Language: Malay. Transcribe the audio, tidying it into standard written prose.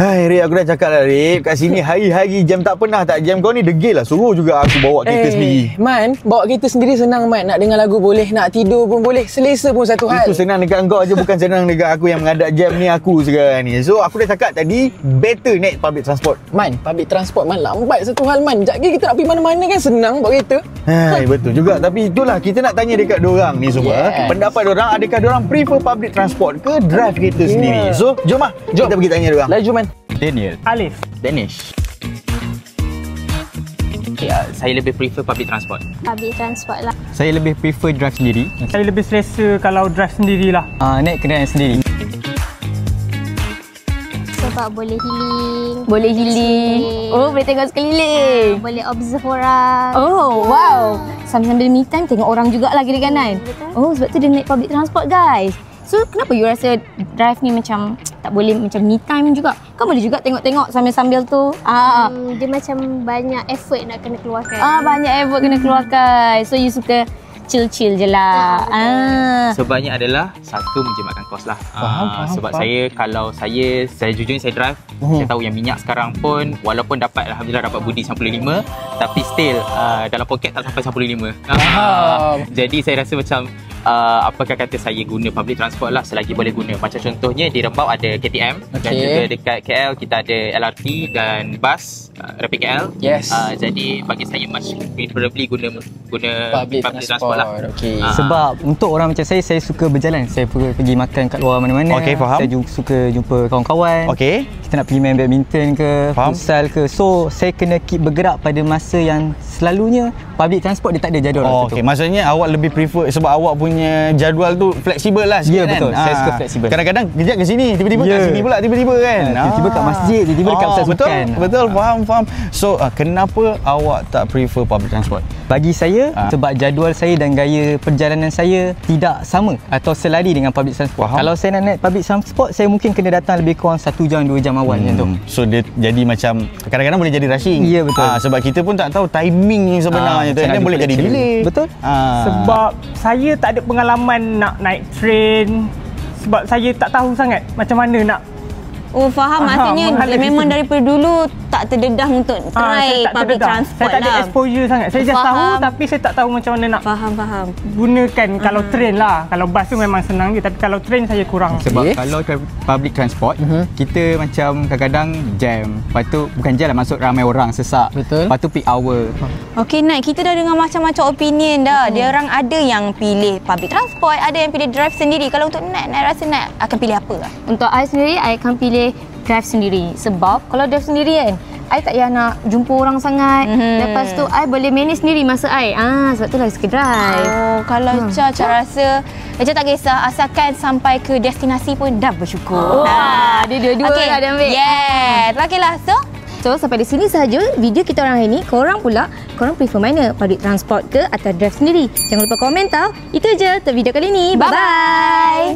Hai Rik, aku dah cakap lah Rik, kat sini hari-hari jam tak pernah tak jam. Kau ni degil lah, suruh juga aku bawa kereta sendiri. Man, bawa kereta sendiri senang Man. Nak dengar lagu boleh, nak tidur pun boleh, selesa pun satu hal. Itu senang dekat engkau je, bukan senang dekat aku yang menghadap jam ni aku sekarang ni. So aku dah cakap tadi, better naik public transport. Man, public transport Man lambat satu hal Man. Sekejap lagi kita nak pergi mana-mana kan senang bawa kereta. Hai, betul juga. Tapi itulah kita nak tanya dekat diorang ni semua. Pendapat diorang, adakah diorang prefer public transport ke drive kereta sendiri? So jom lah, kita pergi tanya diorang. Laju Man. Daniel. Alif. Danish. Saya lebih prefer public transport. Public transport lah. Saya lebih prefer drive sendiri. Saya lebih selesa kalau drive sendirilah. Naik kenderaan sendiri. Sebab boleh healing. Boleh healing. Oh, boleh tengok sekeliling. Boleh observe orang. Oh, wow. Sambil-sambil me time tengok orang jugalah kiri kanan. Betul. Oh, sebab tu dia naik public transport, guys. So, kenapa you rasa drive ni macam tak boleh macam me time juga? Kan boleh juga tengok-tengok sambil-sambil tu. Dia macam banyak effort nak kena keluarkan. Banyak effort kena keluarkan. So, you suka chill-chill je lah. Sebanyak adalah satu menjimatkan kos lah. Sebab saya kalau saya jujur saya drive, saya tahu yang minyak sekarang pun walaupun alhamdulillah dapat budi 95, tapi still dalam poket tak sampai 95. Jadi saya rasa macam apakah kata saya guna public transport lah selagi boleh guna. Macam contohnya di Rembau ada KTM dan juga dekat KL kita ada LRT dan bus Rapid KL. Jadi bagi saya much preferably guna public transport lah. Sebab untuk orang macam saya suka berjalan. Saya pergi makan kat luar mana-mana. Faham. Saya juga suka jumpa kawan-kawan. Kita nak pergi main badminton ke, futsal ke. So saya kena keep bergerak pada masa yang selalunya public transport dia tak ada jadual. Maksudnya awak lebih prefer sebab awak punya jadual tu fleksibel lah sikit. Ya, betul. Saya suka fleksibel. Kadang-kadang kejap ke sini, tiba-tiba kat sini pula, tiba-tiba kan. Tiba-tiba kat masjid, tiba-tiba dekat pusat sukan. Betul, faham. So kenapa awak tak prefer public transport? Bagi saya, sebab jadual saya dan gaya perjalanan saya tidak sama atau selari dengan public transport. Kalau saya nak naik public transport, saya mungkin kena datang lebih kurang 1 jam 2 jam awal macam tu. So dia jadi macam kadang-kadang boleh jadi rushing. Ya, betul. Sebab kita pun tak tahu timing yang sebenarnya tu. Dan boleh jadi delay. Betul. Sebab saya tak ada pengalaman nak naik train. Sebab saya tak tahu sangat macam mana nak. Oh, faham. Maksudnya memang daripada dulu tak terdedah untuk try public transport lah. Saya tak ada exposure sangat. Saya just tahu tapi saya tak tahu macam mana nak faham. gunakan. Kalau train lah. Kalau bas tu memang senang je. Tapi kalau train saya kurang. Sebab kalau public transport, kita macam kadang-kadang jam. Lepas tu bukan jam lah, masuk ramai orang, sesak. Betul. Lepas tu peak hour. Okey, Nat, kita dah dengar macam-macam opinion dah. Dia orang ada yang pilih public transport, ada yang pilih drive sendiri. Kalau untuk Nat rasa Nat akan pilih apa? Untuk I sendiri, I akan pilih drive sendiri. Sebab kalau drive sendiri kan, I tak payah nak jumpa orang sangat. Lepas tu I boleh manage sendiri masa I. Sebab tu lah suka drive. Oh, kalau Cha rasa Cha tak kisah, asalkan sampai ke destinasi pun dah bersyukur. Dia dua-dua lah dia ambil. Yes. Okeylah. So sampai di sini sahaja video kita orang hari ni. Korang prefer mana? Public transport ke atau drive sendiri? Jangan lupa komentar. Itu je untuk video kali ni. Bye-bye.